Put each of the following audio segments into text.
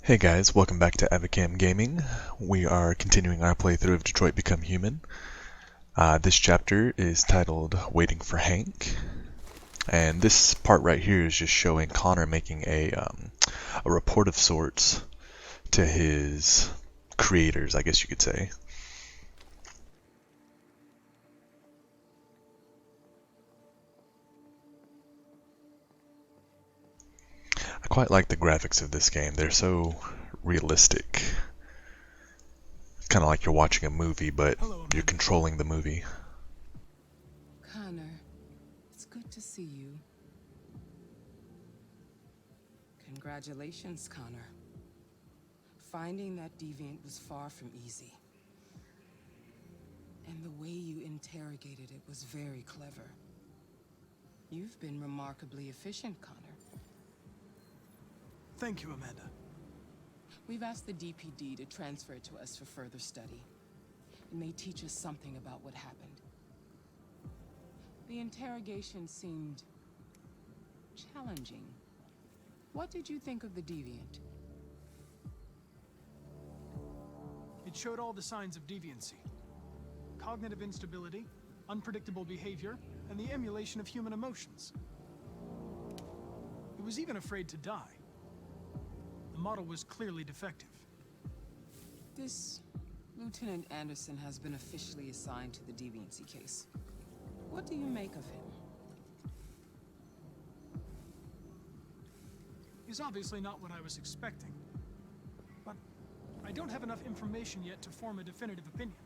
Hey guys, welcome back to Avacam Gaming. We are continuing our playthrough of Detroit Become Human. This chapter is titled Waiting for Hank, and this part right here is just showing Connor making a report of sorts to his creators, I guess you could say. I quite like the graphics of this game. They're so realistic. It's kind of like you're watching a movie, but you're controlling the movie. Connor, it's good to see you. Congratulations, Connor. Finding that deviant was far from easy. And the way you interrogated it was very clever. You've been remarkably efficient, Connor. Thank you, Amanda. We've asked the DPD to transfer it to us for further study. It may teach us something about what happened. The interrogation seemed challenging. What did you think of the deviant? It showed all the signs of deviancy. Cognitive instability, unpredictable behavior, and the emulation of human emotions. It was even afraid to die. The model was clearly defective. This Lieutenant Anderson has been officially assigned to the deviancy case. What do you make of him? He's obviously not what I was expecting. But I don't have enough information yet to form a definitive opinion.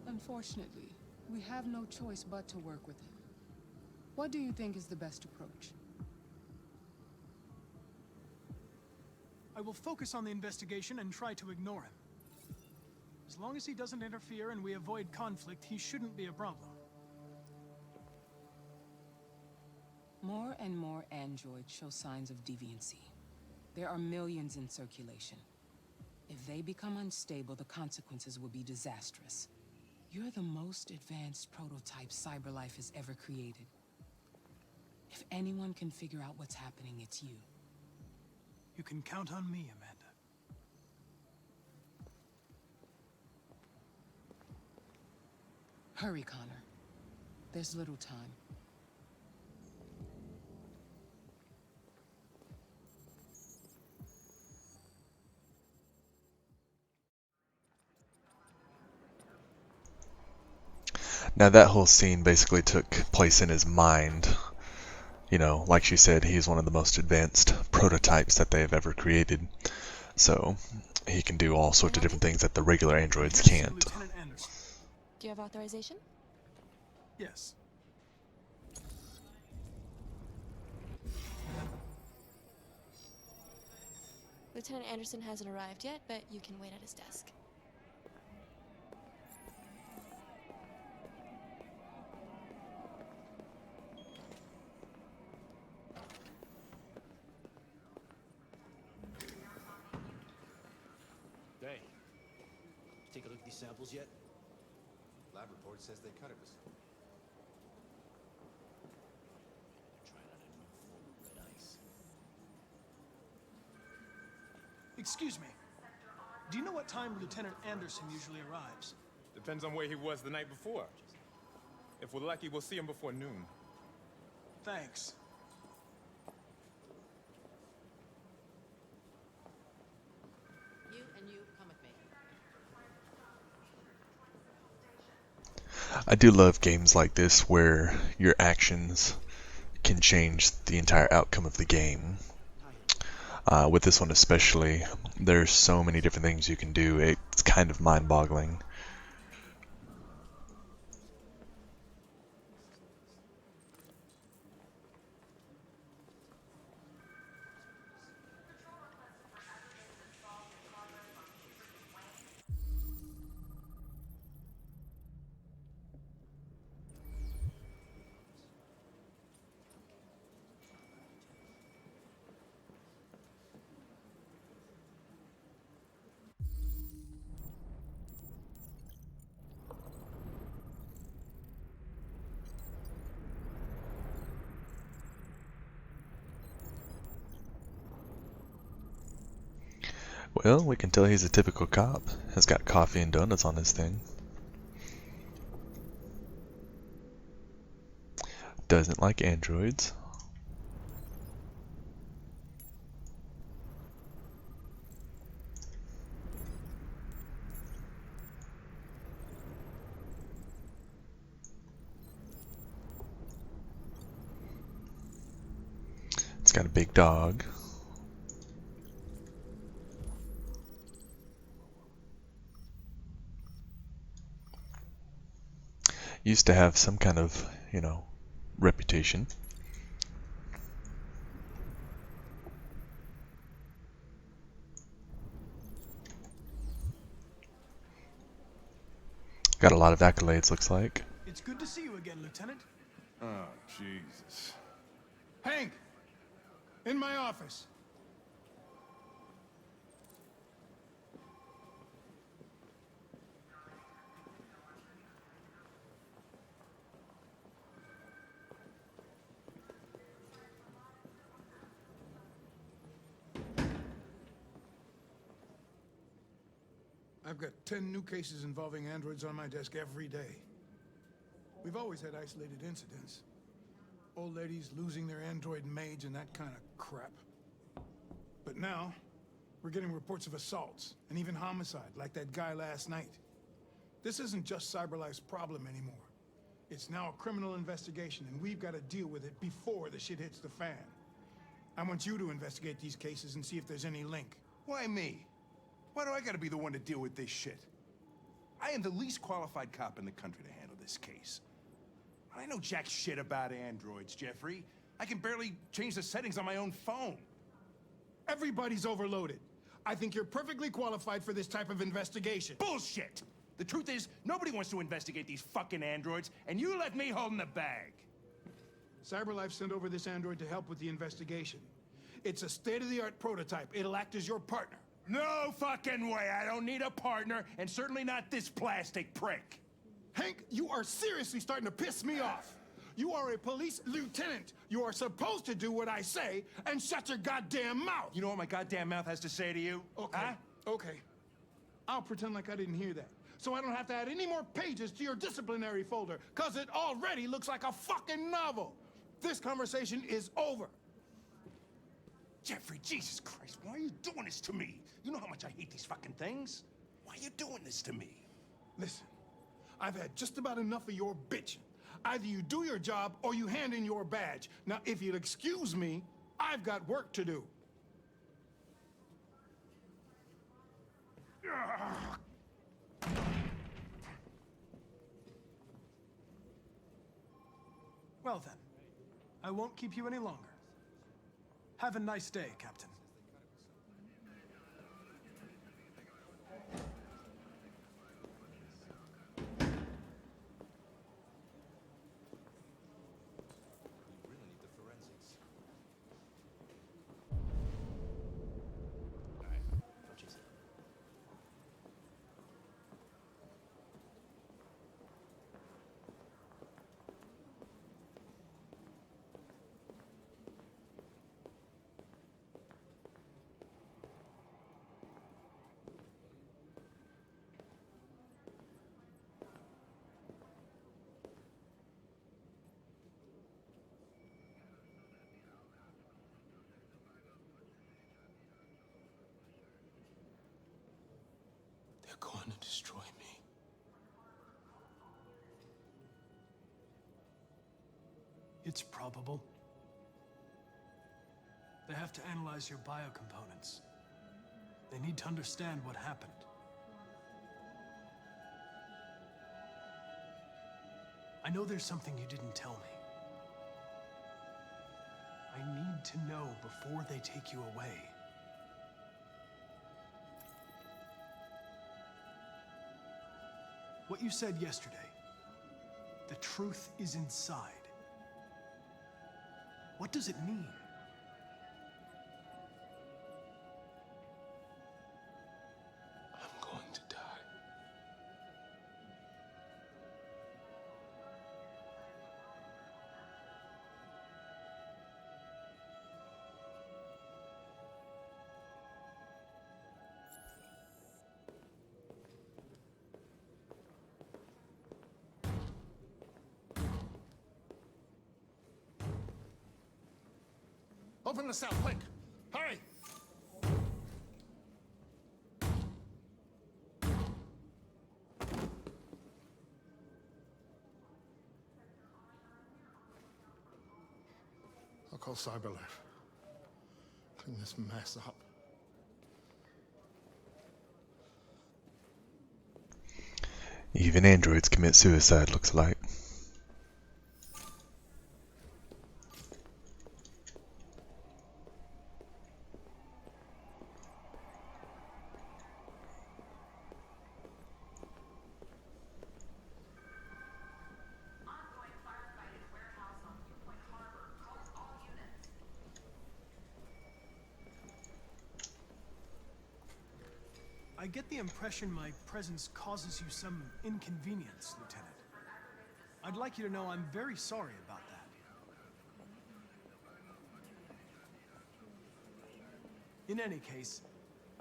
Unfortunately, we have no choice but to work with him. What do you think is the best approach? I will focus on the investigation and try to ignore him. As long as he doesn't interfere and we avoid conflict, he shouldn't be a problem. More and more androids show signs of deviancy. There are millions in circulation. If they become unstable, the consequences will be disastrous. You're the most advanced prototype CyberLife has ever created. If anyone can figure out what's happening, it's you. You can count on me, Amanda. Hurry, Connor. There's little time. Now that whole scene basically took place in his mind. You know, like she said, he's one of the most advanced prototypes that they have ever created. So he can do all sorts of different things that the regular androids can't. Lieutenant Anderson. Do you have authorization? Yes. Lieutenant Anderson hasn't arrived yet, but you can wait at his desk. Hey, take a look at these samples yet? Lab report says they cut it with Trying out a new form of red ice. Excuse me. Do you know what time Lieutenant Anderson usually arrives? Depends on where he was the night before. If we're lucky, we'll see him before noon. Thanks. You and you come with me. I do love games like this where your actions can change the entire outcome of the game. With this one especially, there's so many different things you can do. It's kind of mind-boggling. Well, we can tell he's a typical cop. Has got coffee and donuts on his thing. Doesn't like androids. It's got a big dog. Used to have some kind of, reputation. Got a lot of accolades, looks like. It's good to see you again, Lieutenant. Oh, Jesus. Hank! In my office. I've got 10 new cases involving androids on my desk every day. We've always had isolated incidents. Old ladies losing their android maids and that kind of crap. But now, we're getting reports of assaults and even homicide, like that guy last night. This isn't just CyberLife's problem anymore. It's now a criminal investigation, and we've got to deal with it before the shit hits the fan. I want you to investigate these cases and see if there's any link. Why me? Why do I gotta be the one to deal with this shit? I am the least qualified cop in the country to handle this case. I know jack shit about androids, Jeffrey. I can barely change the settings on my own phone. Everybody's overloaded. I think you're perfectly qualified for this type of investigation. Bullshit! The truth is, nobody wants to investigate these fucking androids, and you left me holding the bag. CyberLife sent over this android to help with the investigation. It's a state-of-the-art prototype. It'll act as your partner. No fucking way! I don't need a partner, and certainly not this plastic prick. Hank, you are seriously starting to piss me off. You are a police lieutenant. You are supposed to do what I say and shut your goddamn mouth. You know what my goddamn mouth has to say to you? Okay, Huh? okay. I'll pretend like I didn't hear that. So I don't have to add any more pages to your disciplinary folder, because it already looks like a fucking novel. This conversation is over. Jeffrey, Jesus Christ, why are you doing this to me? You know how much I hate these fucking things. Why are you doing this to me? Listen, I've had just about enough of your bitching. Either you do your job or you hand in your badge. Now, if you'll excuse me, I've got work to do. Well then, I won't keep you any longer. Have a nice day, Captain. We really need the forensics. Alright, what you say? They're going to destroy me. It's probable. They have to analyze your biocomponents. They need to understand what happened. I know there's something you didn't tell me. I need to know before they take you away. What you said yesterday, the truth is inside. What does it mean? I'm going to die. Open the cell, quick! Hurry! I'll call Cyberlife. Clean this mess up. Even androids commit suicide, looks like. I get the impression my presence causes you some inconvenience, Lieutenant. I'd like you to know I'm very sorry about that. In any case,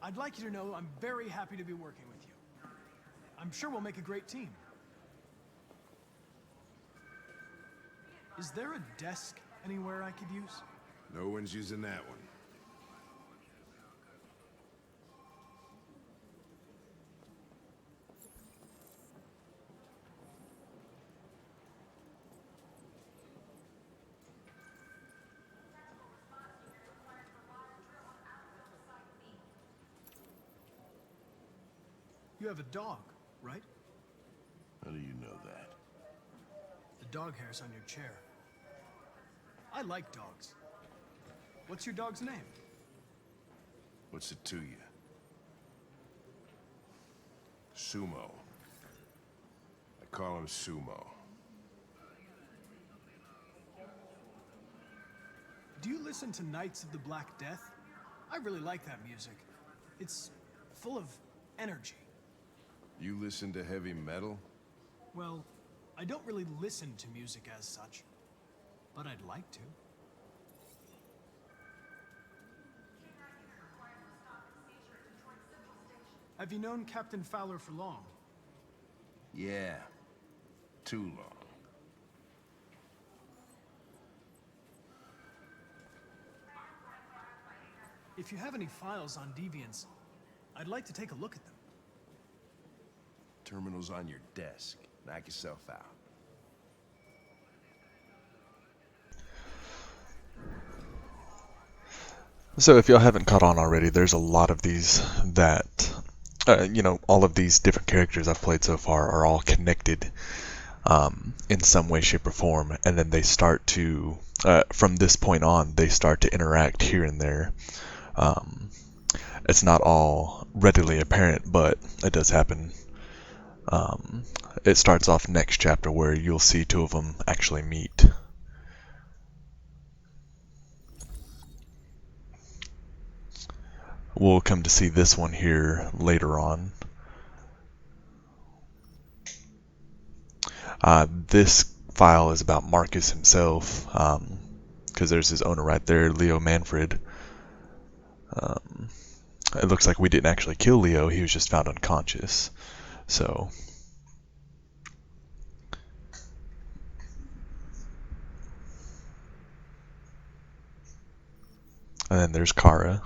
I'd like you to know I'm very happy to be working with you. I'm sure we'll make a great team. Is there a desk anywhere I could use? No one's using that one. You have a dog, right? How do you know that? The dog hair's on your chair. I like dogs. What's your dog's name? What's it to you? Sumo. I call him Sumo. Do you listen to Knights of the Black Death? I really like that music. It's full of energy. You listen to heavy metal? Well, I don't really listen to music as such, but I'd like to. Have you known Captain Fowler for long? Yeah. Too long. If you have any files on Deviants, I'd like to take a look at them. Terminal's on your desk. Knock yourself out. So if y'all haven't caught on already, there's a lot of these that, all of these different characters I've played so far are all connected in some way, shape, or form, and then they start to, from this point on, they start to interact here and there. It's not all readily apparent, but it does happen. It starts off next chapter where you'll see two of them actually meet. We'll come to see this one here later on. This file is about Marcus himself, because there's his owner right there, Leo Manfred. It looks like we didn't actually kill Leo, he was just found unconscious. So, and then there's Kara.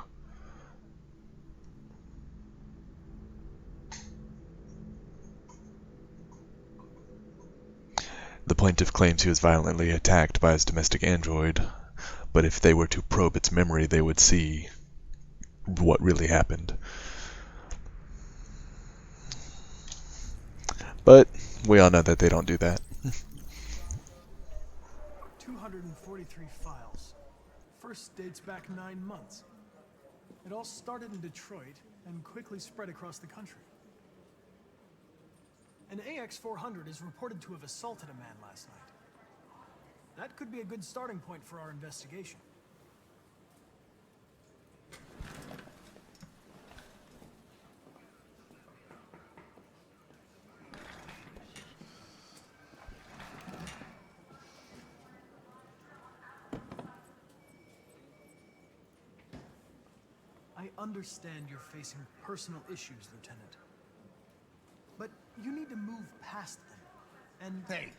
The plaintiff claims he was violently attacked by his domestic android, but if they were to probe its memory, they would see what really happened. But we all know that they don't do that. 243 files. First dates back 9 months. It all started in Detroit and quickly spread across the country. An AX-400 is reported to have assaulted a man last night. That could be a good starting point for our investigation. I understand you're facing personal issues, Lieutenant. But you need to move past them. And Hey,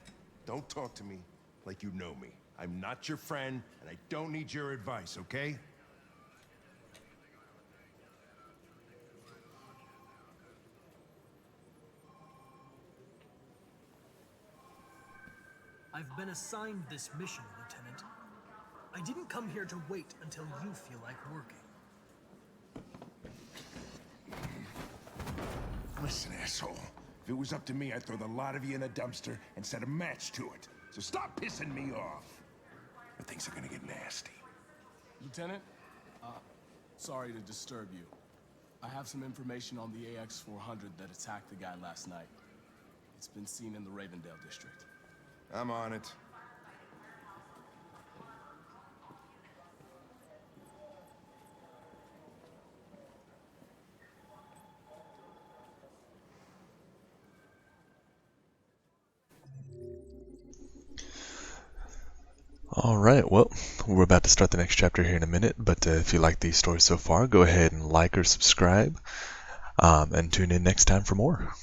don't talk to me like you know me. I'm not your friend, and I don't need your advice, okay? I've been assigned this mission, Lieutenant. I didn't come here to wait until you feel like working. Listen, asshole. If it was up to me, I'd throw the lot of you in a dumpster and set a match to it. So stop pissing me off. Or things are gonna get nasty. Lieutenant, sorry to disturb you. I have some information on the AX-400 that attacked the guy last night. It's been seen in the Ravendale district. I'm on it. Alright, well, we're about to start the next chapter here in a minute, but if you like these stories so far, go ahead and like or subscribe, and tune in next time for more.